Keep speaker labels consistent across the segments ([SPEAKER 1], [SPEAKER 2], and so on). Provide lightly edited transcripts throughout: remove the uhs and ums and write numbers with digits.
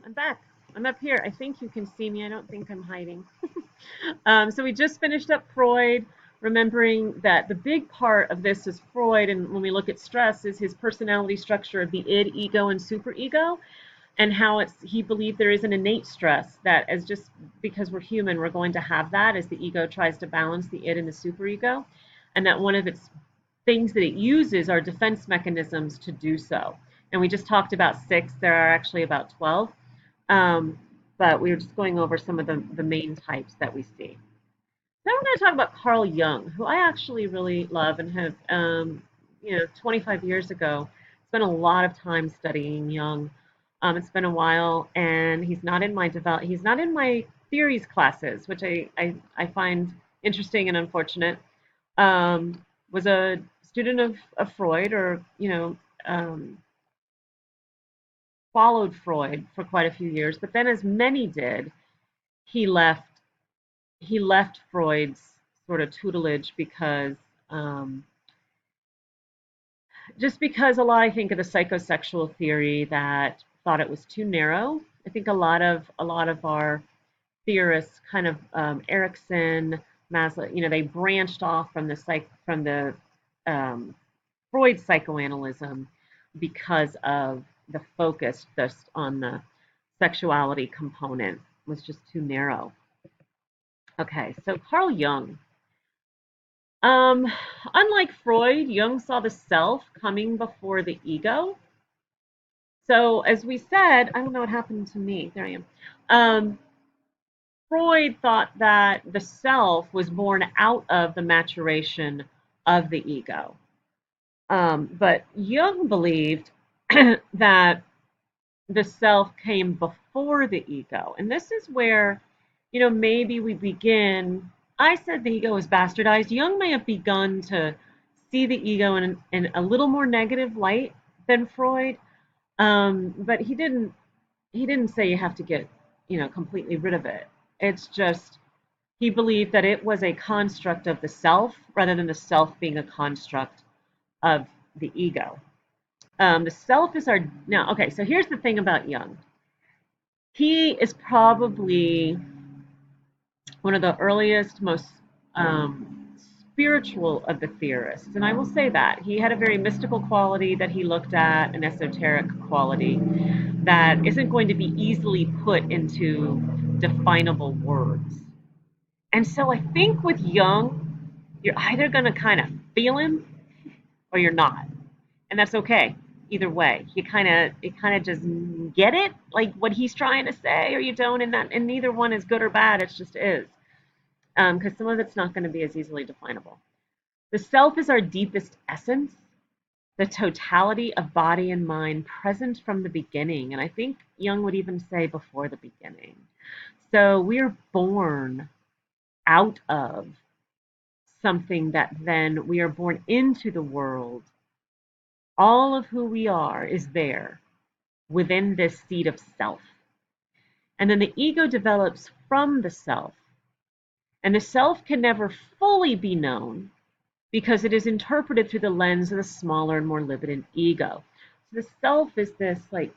[SPEAKER 1] I'm back. I'm up here. I think you can see me. I don't think I'm hiding. So we just finished up Freud, remembering that the big part of this is Freud, and when we look at stress, is his personality structure of the id, ego, and superego, and how he believed there is an innate stress that as just because we're human, we're going to have that as the ego tries to balance the id and the superego, and that one of its things that it uses are defense mechanisms to do so. And we just talked about six. There are actually about 12. Um, but we were just going over some of the main types that we see. Then we're going to talk about Carl Jung, who I actually really love and have, 25 years ago, spent a lot of time studying Jung. It's been a while, and he's not in my theories classes, which I find interesting and unfortunate. Was a student of Freud, or followed Freud for quite a few years, but then, as many did, he left he left Freud's sort of tutelage because just because a lot, I think, of the psychosexual theory that thought it was too narrow. I think a lot of our theorists, kind of Erickson, Maslow, they branched off from the um, Freud psychoanalysis because of the focus just on the sexuality component was just too narrow. Okay, so Carl Jung. Um, Unlike Freud, Jung saw the self coming before the ego. So, as we said, I don't know what happened to me. There I am. Um, Freud thought that the self was born out of the maturation of the ego. But Jung believed that the self came before the ego. And this is where, maybe we begin. I said the ego is bastardized. Jung may have begun to see the ego in a little more negative light than Freud. But he didn't say you have to get, completely rid of it. It's just he believed that it was a construct of the self rather than the self being a construct of the ego. The self is our now. Okay, so here's the thing about Jung. He is probably one of the earliest, most spiritual of the theorists. And I will say that. He had a very mystical quality that he looked at, an esoteric quality that isn't going to be easily put into definable words. And so I think with Jung, you're either going to kind of feel him or you're not. And that's okay. Either way, you kind of just get it, like what he's trying to say, or you don't, and neither one is good or bad. It just is, because some of it's not going to be as easily definable. The self is our deepest essence, the totality of body and mind present from the beginning, and I think Jung would even say before the beginning. So we are born out of something that then we are born into the world. All of who we are is there within this seed of self. And then the ego develops from the self. And the self can never fully be known because it is interpreted through the lens of the smaller and more limited ego. So the self is this like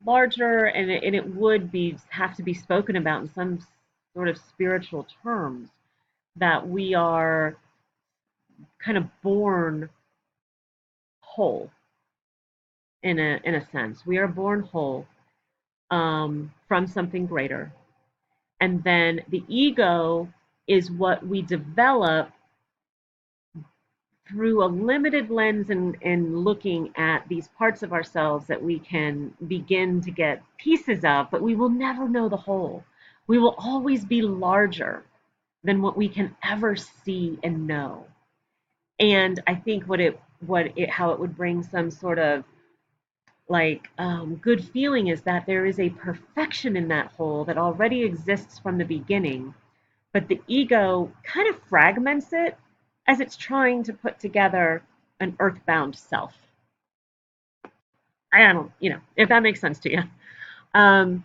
[SPEAKER 1] larger, and it would be have to be spoken about in some sort of spiritual terms, that we are kind of born whole in a sense. We are born whole from something greater. And then the ego is what we develop through a limited lens and looking at these parts of ourselves that we can begin to get pieces of, but we will never know the whole. We will always be larger than what we can ever see and know. And I think how it would bring some sort of like good feeling is that there is a perfection in that whole that already exists from the beginning, but the ego kind of fragments it as it's trying to put together an earthbound self. I don't, if that makes sense to you. Um,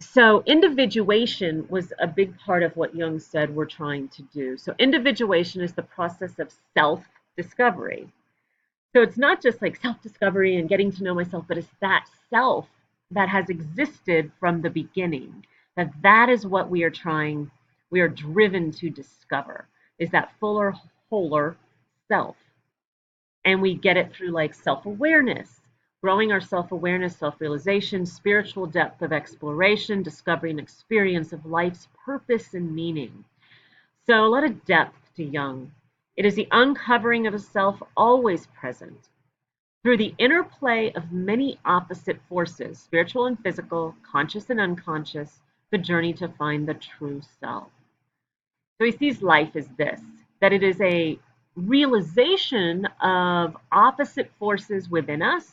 [SPEAKER 1] so individuation was a big part of what Jung said we're trying to do. So individuation is the process of self discovery. So it's not just like self-discovery and getting to know myself, but it's that self that has existed from the beginning. That is what we are driven to discover, is that fuller, wholer self. And we get it through like self-awareness, growing our self-awareness, self-realization, spiritual depth of exploration, discovery and experience of life's purpose and meaning. So a lot of depth to Jung. It is the uncovering of a self always present through the interplay of many opposite forces, spiritual and physical, conscious and unconscious, the journey to find the true self. So he sees life as this, that it is a realization of opposite forces within us,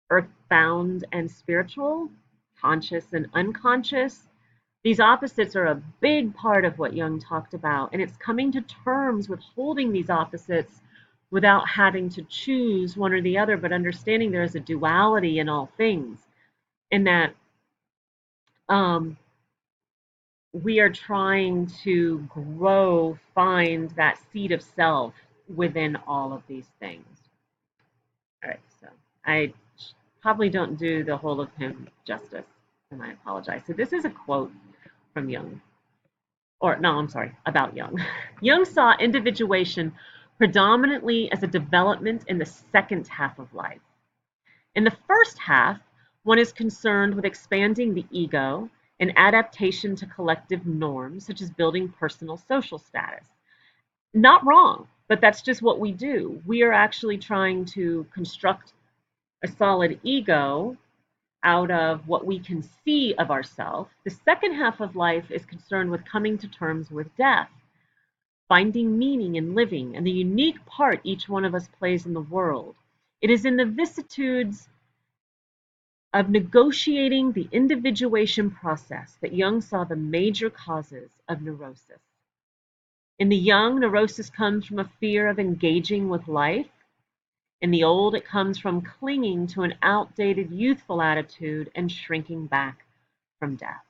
[SPEAKER 1] earthbound and spiritual, conscious and unconscious. These opposites are a big part of what Jung talked about, and it's coming to terms with holding these opposites without having to choose one or the other, but understanding there is a duality in all things, and that um, we are trying to grow, find that seed of self within all of these things. All right, so I probably don't do the whole of him justice, and I apologize. So this is a quote from Jung, or no, I'm sorry, about Jung. Jung saw individuation predominantly as a development in the second half of life. In the first half, one is concerned with expanding the ego and adaptation to collective norms, such as building personal social status. Not wrong, but that's just what we do. We are actually trying to construct a solid ego out of what we can see of ourselves. The second half of life is concerned with coming to terms with death, finding meaning in living, and the unique part each one of us plays in the world. It is in the vicissitudes of negotiating the individuation process that Jung saw the major causes of neurosis. In the young, neurosis comes from a fear of engaging with life. In the old, it comes from clinging to an outdated youthful attitude and shrinking back from death.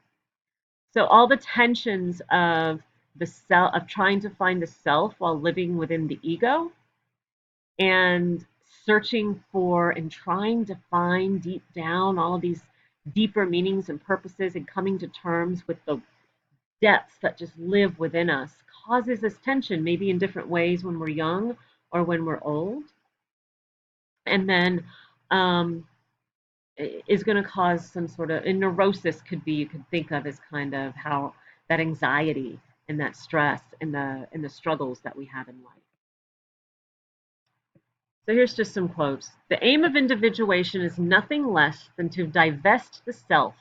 [SPEAKER 1] So all the tensions of the self, of trying to find the self while living within the ego, and searching for and trying to find deep down all of these deeper meanings and purposes, and coming to terms with the depths that just live within us, causes this tension, maybe in different ways when we're young or when we're old. And then is going to cause some sort of, and neurosis could be, you could think of as kind of how that anxiety and that stress and the struggles that we have in life. So here's just some quotes. The aim of individuation is nothing less than to divest the self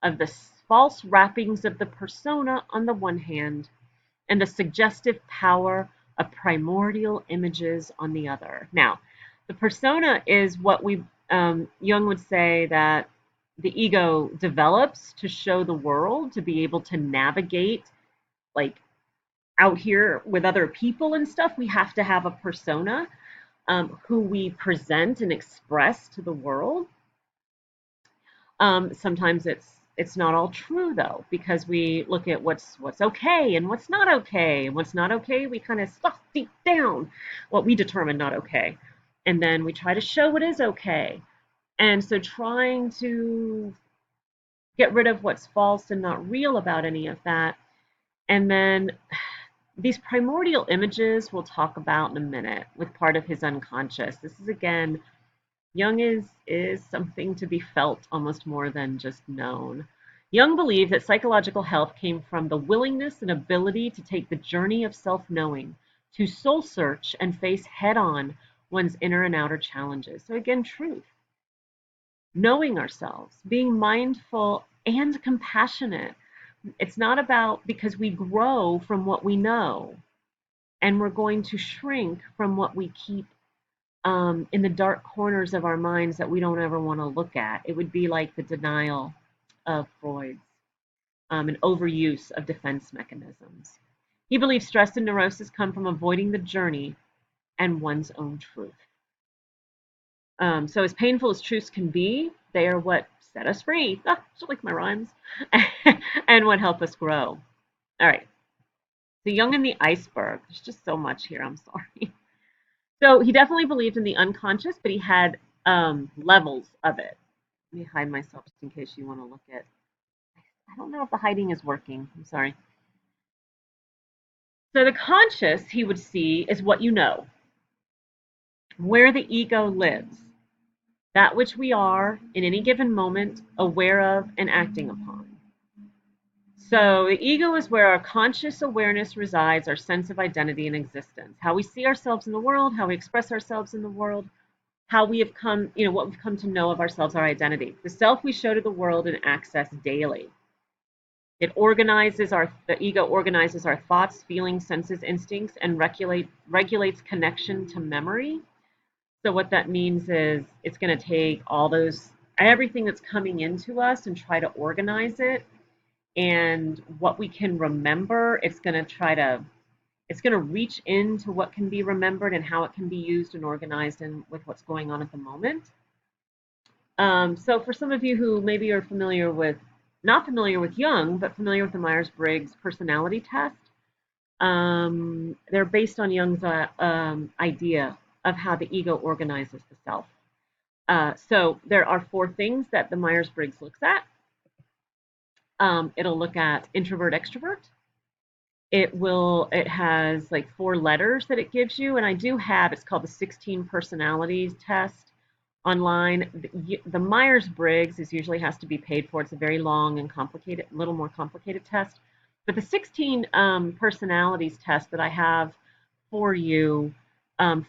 [SPEAKER 1] of the false wrappings of the persona on the one hand, and the suggestive power of primordial images on the other. Now, the persona is what Jung would say that the ego develops to show the world, to be able to navigate like out here with other people and stuff. We have to have a persona who we present and express to the world. Sometimes it's not all true though, because we look at what's okay and what's not okay, and what's not okay we kind of stuff deep down what we determine not okay, and then we try to show what is okay. And so trying to get rid of what's false and not real about any of that. And then these primordial images we'll talk about in a minute with part of his unconscious. This is again, Jung is something to be felt almost more than just known. Jung believed that psychological health came from the willingness and ability to take the journey of self-knowing, to soul search and face head-on one's inner and outer challenges. So again, truth, knowing ourselves, being mindful and compassionate. It's not about, because we grow from what we know, and we're going to shrink from what we keep in the dark corners of our minds that we don't ever want to look at. It would be like the denial of Freud's and overuse of defense mechanisms. He believes stress and neurosis come from avoiding the journey and one's own truth. So as painful as truths can be, they are what set us free. Ah, just like my rhymes. And what help us grow. All right. So Jung and the Iceberg. There's just so much here. I'm sorry. So he definitely believed in the unconscious, but he had levels of it. Let me hide myself just in case you want to look at. I don't know if the hiding is working. I'm sorry. So the conscious he would see is what you know, where the ego lives, that which we are in any given moment aware of and acting upon. So the ego is where our conscious awareness resides, our sense of identity and existence, how we see ourselves in the world, how we express ourselves in the world, how we have come, what we've come to know of ourselves, our identity, the self we show to the world and access daily. The ego organizes our thoughts, feelings, senses, instincts, and regulates connection to memory. So what that means is it's going to take everything that's coming into us and try to organize it. And what we can remember, it's going to reach into what can be remembered and how it can be used and organized and with what's going on at the moment. So for some of you who maybe are not familiar with Jung, but familiar with the Myers-Briggs personality test, they're based on Jung's idea of how the ego organizes the self. So there are four things that the Myers-Briggs looks at. It'll look at introvert, extrovert. It has like four letters that it gives you, and it's called the 16 personalities test online. The Myers-Briggs is usually has to be paid for. It's a very long and complicated, a little more complicated test. But the 16 personalities test that I have for you,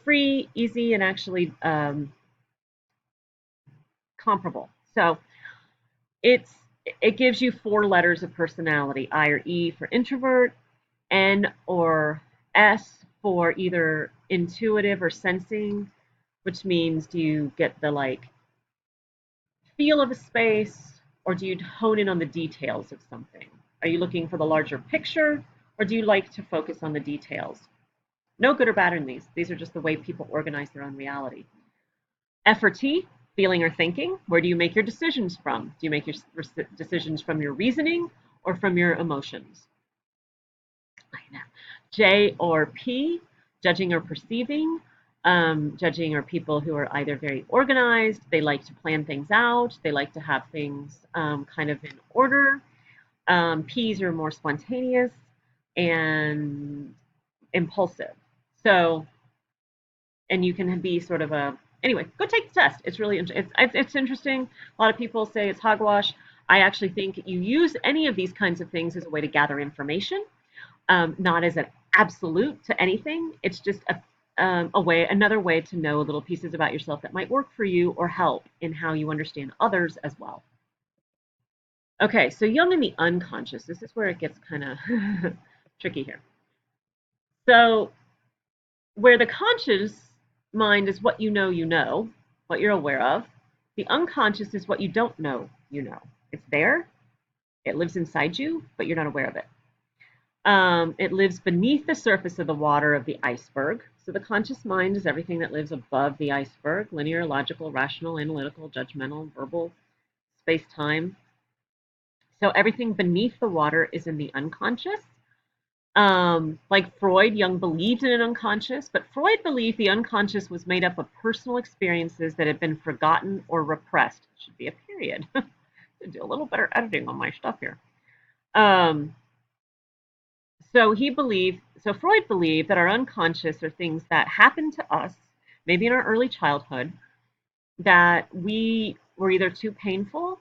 [SPEAKER 1] free, easy, and actually comparable. So it's it gives you four letters of personality: I or E for introvert, N or S for either intuitive or sensing, which means do you get the feel of a space, or do you hone in on the details of something? Are you looking for the larger picture, or do you like to focus on the details? No good or bad in these. These are just the way people organize their own reality. F or T, feeling or thinking. Where do you make your decisions from? Do you make your decisions from your reasoning or from your emotions? J or P, judging or perceiving. Judging are people who are either very organized, they like to plan things out, they like to have things kind of in order. P's are more spontaneous and impulsive. So, and you can be sort of anyway, go take the test. It's really, it's interesting. A lot of people say it's hogwash. I actually think you use any of these kinds of things as a way to gather information, not as an absolute to anything. It's just another way to know little pieces about yourself that might work for you or help in how you understand others as well. Okay, so Jung and the unconscious. This is where it gets kind of tricky here. So, where the conscious mind is what you know, what you're aware of, the unconscious is what you don't know, you know. It's there, it lives inside you, but you're not aware of it. It lives beneath the surface of the water of the iceberg. So the conscious mind is everything that lives above the iceberg: linear, logical, rational, analytical, judgmental, verbal, space time. So everything beneath the water is in the unconscious. Like Freud, Jung believed in an unconscious, but Freud believed the unconscious was made up of personal experiences that had been forgotten or repressed. Should be a period. To do a little better editing on my stuff here. Um, so Freud believed that our unconscious are things that happened to us, maybe in our early childhood, that we were either too painful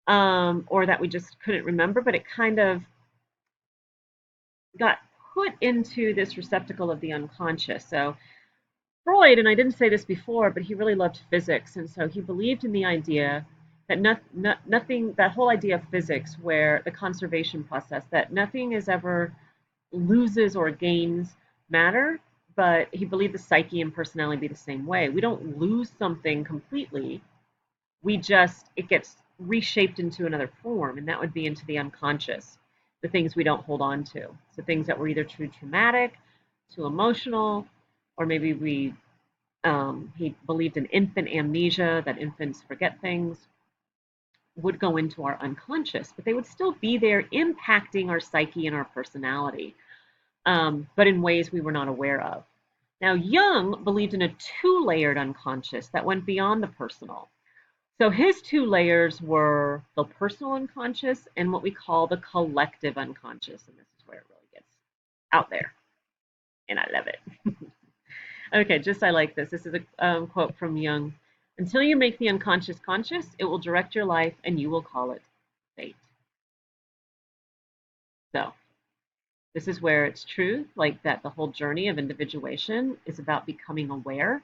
[SPEAKER 1] or that we just couldn't remember, but it kind of got put into this receptacle of the unconscious. So Freud, and I didn't say this before, but he really loved physics, and so he believed in the idea that nothing, that whole idea of physics, where the conservation process, that nothing is ever loses or gains matter, but he believed the psyche and personality be the same way. We don't lose something completely. It gets reshaped into another form, and that would be into the unconscious, the things we don't hold on to. So things that were either too traumatic, too emotional, or maybe he believed in infant amnesia, that infants forget things, would go into our unconscious, but they would still be there impacting our psyche and our personality, but in ways we were not aware of. Now, Jung believed in a two-layered unconscious that went beyond the personal. So his two layers were the personal unconscious and what we call the collective unconscious. And this is where it really gets out there. And I love it. Okay, just I like this. This is a quote from Jung. Until you make the unconscious conscious, it will direct your life and you will call it fate. So this is where it's true, like that the whole journey of individuation is about becoming aware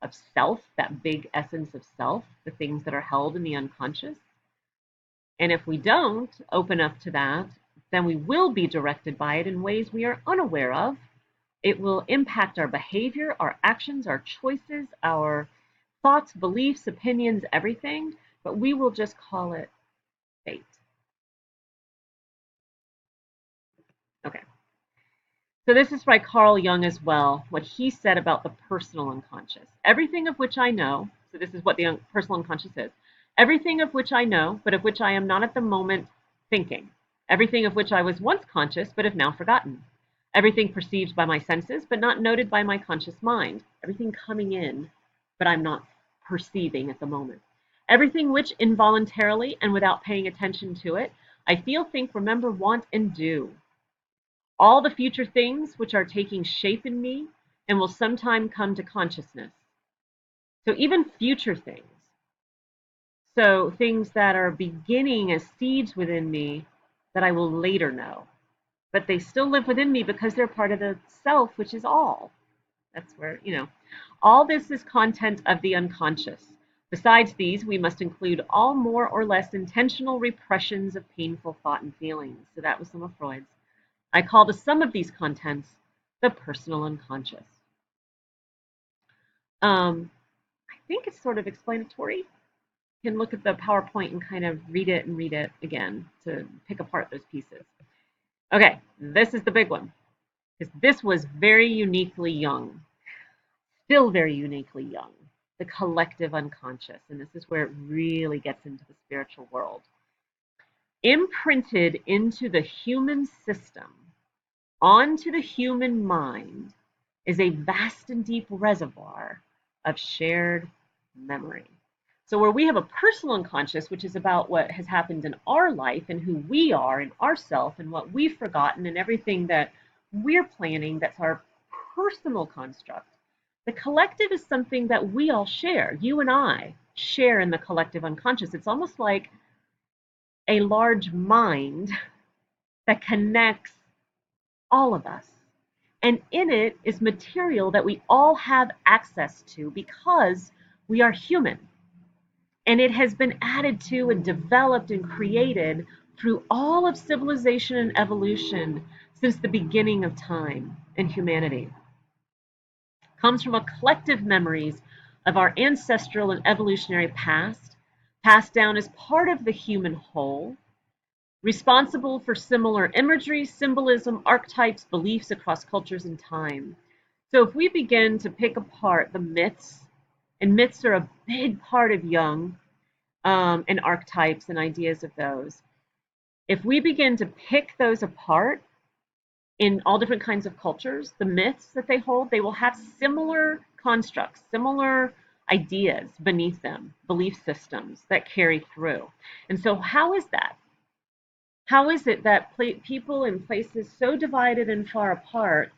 [SPEAKER 1] of self, that big essence of self, the things that are held in the unconscious. And if we don't open up to that, then we will be directed by it in ways we are unaware of. It will impact our behavior, our actions, our choices, our thoughts, beliefs, opinions, everything, but we will just call it fate. Okay. So this is by Carl Jung as well, what he said about the personal unconscious. Everything of which I know, so this is what the personal unconscious is, everything of which I know, but of which I am not at the moment thinking. Everything of which I was once conscious, but have now forgotten. Everything perceived by my senses, but not noted by my conscious mind. Everything coming in, but I'm not perceiving at the moment. Everything which involuntarily and without paying attention to it, I feel, think, remember, want, and do. All the future things which are taking shape in me and will sometime come to consciousness. So even future things. So things that are beginning as seeds within me that I will later know. But they still live within me because they're part of the self, which is all. That's where, all this is content of the unconscious. Besides these, we must include all more or less intentional repressions of painful thought and feelings. So that was some of Freud's. I call the sum of these contents the personal unconscious. I think it's sort of explanatory. You can look at the PowerPoint and kind of read it again to pick apart those pieces. Okay, this is the big one, because this was very uniquely Jung, still very uniquely Jung, the collective unconscious, and this is where it really gets into the spiritual world. Imprinted into the human system, onto the human mind, is a vast and deep reservoir of shared memory. So where we have a personal unconscious, which is about what has happened in our life and who we are and ourself and what we've forgotten and everything that we're planning, that's our personal construct. The collective is something that we all share. You and I share in the collective unconscious. It's almost like a large mind that connects all of us. And in it is material that we all have access to because we are human. And it has been added to and developed and created through all of civilization and evolution since the beginning of time and humanity. It comes from a collective memories of our ancestral and evolutionary past, passed down as part of the human whole, responsible for similar imagery, symbolism, archetypes, beliefs across cultures and time. So if we begin to pick apart the myths, and myths are a big part of Jung, and archetypes and ideas of those, if we begin to pick those apart in all different kinds of cultures, the myths that they hold, they will have similar constructs, similar ideas beneath them, belief systems that carry through. And so how is that? How is it that people in places so divided and far apart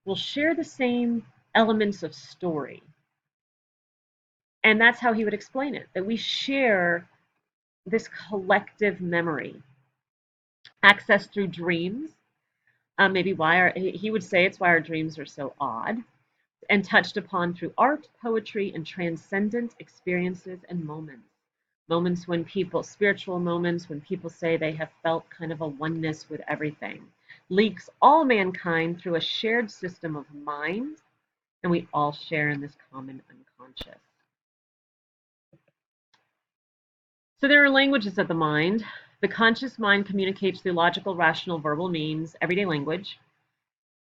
[SPEAKER 1] will share the same elements of story? And that's how he would explain it, that we share this collective memory, access through dreams. Maybe he would say it's why our dreams are so odd, and touched upon through art, poetry, and transcendent experiences and moments. Moments when people, spiritual moments, when people say they have felt kind of a oneness with everything, links all mankind through a shared system of mind, and we all share in this common unconscious. So there are languages of the mind. The conscious mind communicates through logical, rational, verbal means, everyday language.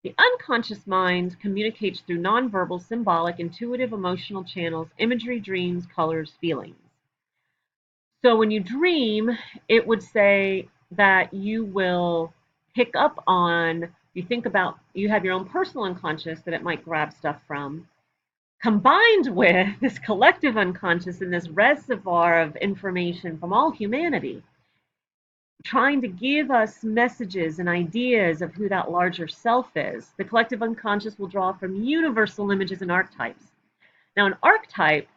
[SPEAKER 1] The unconscious mind communicates through nonverbal, symbolic, intuitive, emotional channels, imagery, dreams, colors, feelings. So when you dream, it would say that you will pick up on You think about, you have your own personal unconscious that it might grab stuff from, combined with this collective unconscious and this reservoir of information from all humanity, trying to give us messages and ideas of who that larger self is. The collective unconscious will draw from universal images and archetypes. Now, an archetype,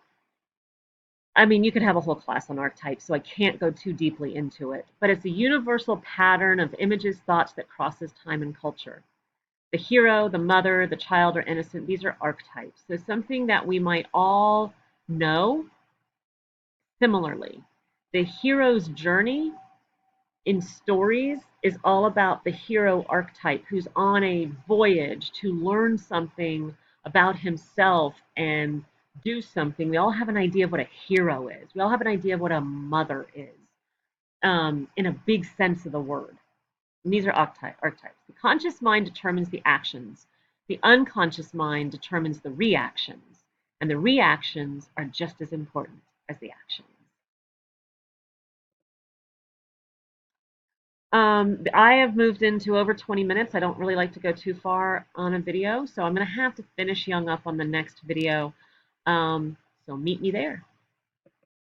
[SPEAKER 1] I mean, you could have a whole class on archetypes, so I can't go too deeply into it, but it's a universal pattern of images, thoughts that crosses time and culture. The hero, the mother, the child, or innocent, these are archetypes. So something that we might all know similarly. The hero's journey in stories is all about the hero archetype who's on a voyage to learn something about himself and do something. We all have an idea of what a hero is. We all have an idea of what a mother is, in a big sense of the word. And these are archetypes. The conscious mind determines the actions. The unconscious mind determines the reactions. And the reactions are just as important as the actions. I have moved into over 20 minutes. I don't really like to go too far on a video, so I'm going to have to finish Young up on the next video. So meet me there.